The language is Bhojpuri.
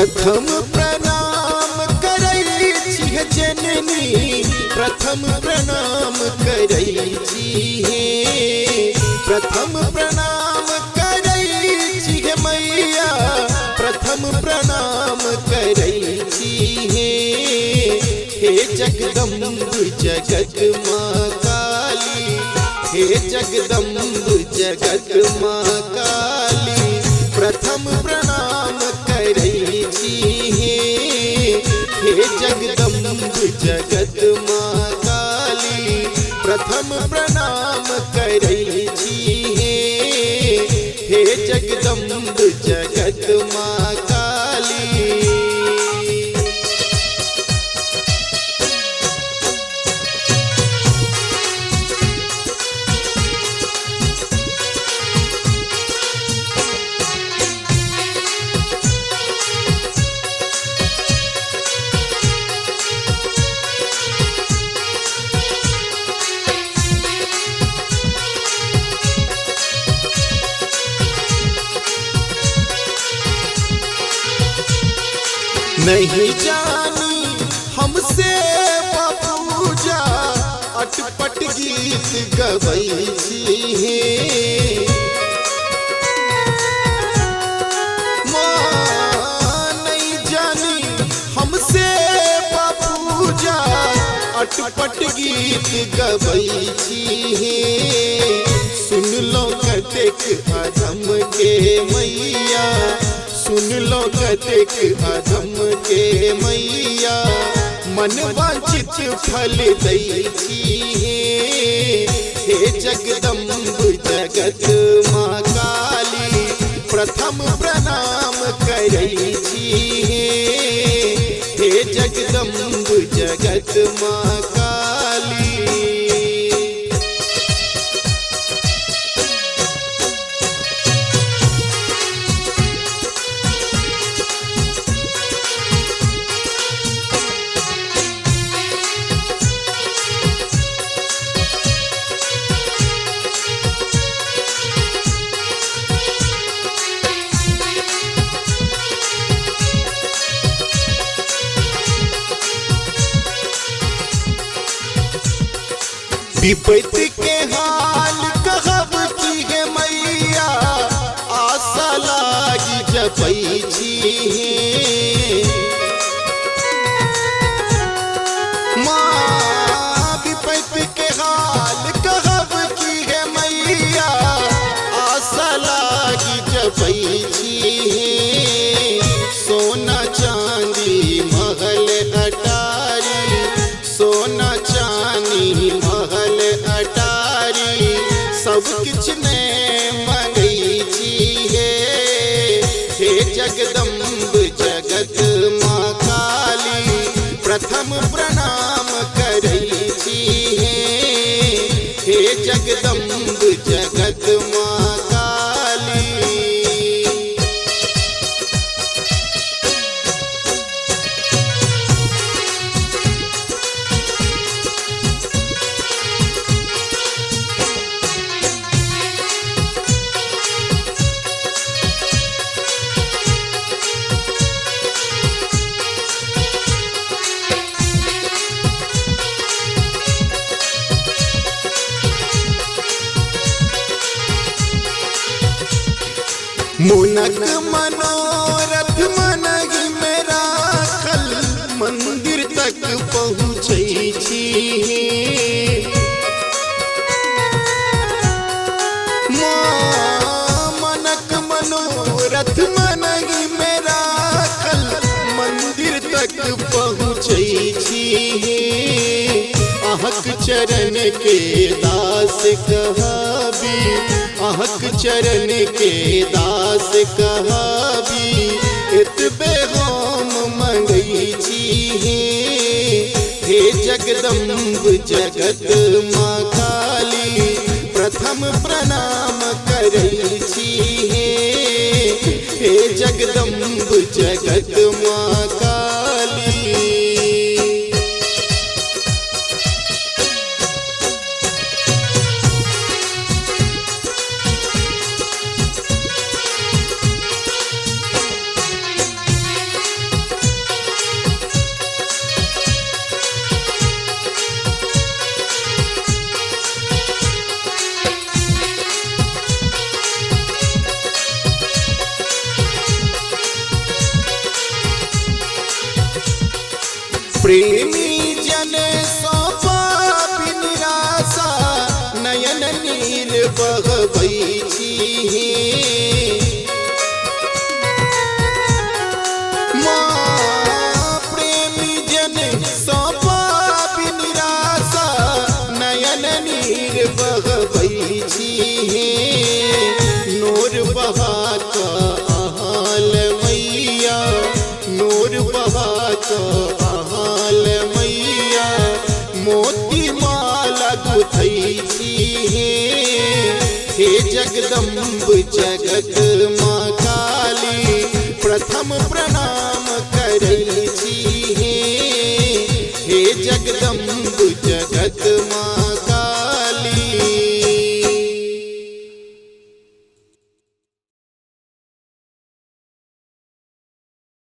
प्रथम प्रणाम करै छी जननी, प्रथम प्रणाम करै छी, प्रथम प्रणाम करै छी मैया, प्रथम प्रणाम करै छी। हे जगदम्ब जगत माँ काली, हे जगदम्ब जगत माँ काली, प्रथम प्रणाम करै छी। हे जगदम्ब जगत माँ काली, प्रथम प्रणाम करै छी। हे जगदम्ब जगत माँ काली। नहीं जानी हमसे पूजा, अटपट गीत गबै छी। माँ नहीं जानी हमसे पूजा, अटपट गीत गबै छी। सुन लो कतेक अधम के मैया, सुन लो कतेक अधम के मैया, मन वांछित फल दै छी। हे जगदम्ब जगत माँ काली, प्रथम प्रणाम करै छी। हे जगदम्ब जगत माँ काली। विपत के हाल कहब की है मैया, आशा लागी जपै छी। माँ विपत के हाल कहब की है मैया, आशा लागी जपै छी। सोना चांदी महल अटारी, सोना चांदी महल अटारी, सब किछ ने मंगै छी। हे जगदम्ब जगत माँ काली, प्रथम प्रणाम करै छी। हे जगदम्ब जगत माँ काली। मुनक मनोरथ मनहि में राखल, मंदिर तक पहुँचै छी। माँ मनक मनोरथ मनहि में राखल, मंदिर तक पहुँचै छी। अहक चरण के दास कहाबी, अहक चरण के दास कहाबी, एतबे हम मंगै छी। हे जगदम्ब जगत माँ काली, प्रथम प्रणाम करै छी। हे जगदम्ब जगत माँ काली। प्रेमी जन सौंपा निराशा नयन नीर बहबै छी माँ प्रेमी जन सौंपा निराशा नयन नीर बहबै छी नूर बहात आहाल मैया नूर बहात आहाल मैया मोती माला गुथै छी हे जगदम्ब जगत माँ काली प्रथम प्रणाम करै छी हे जगदम्ब जगत माँ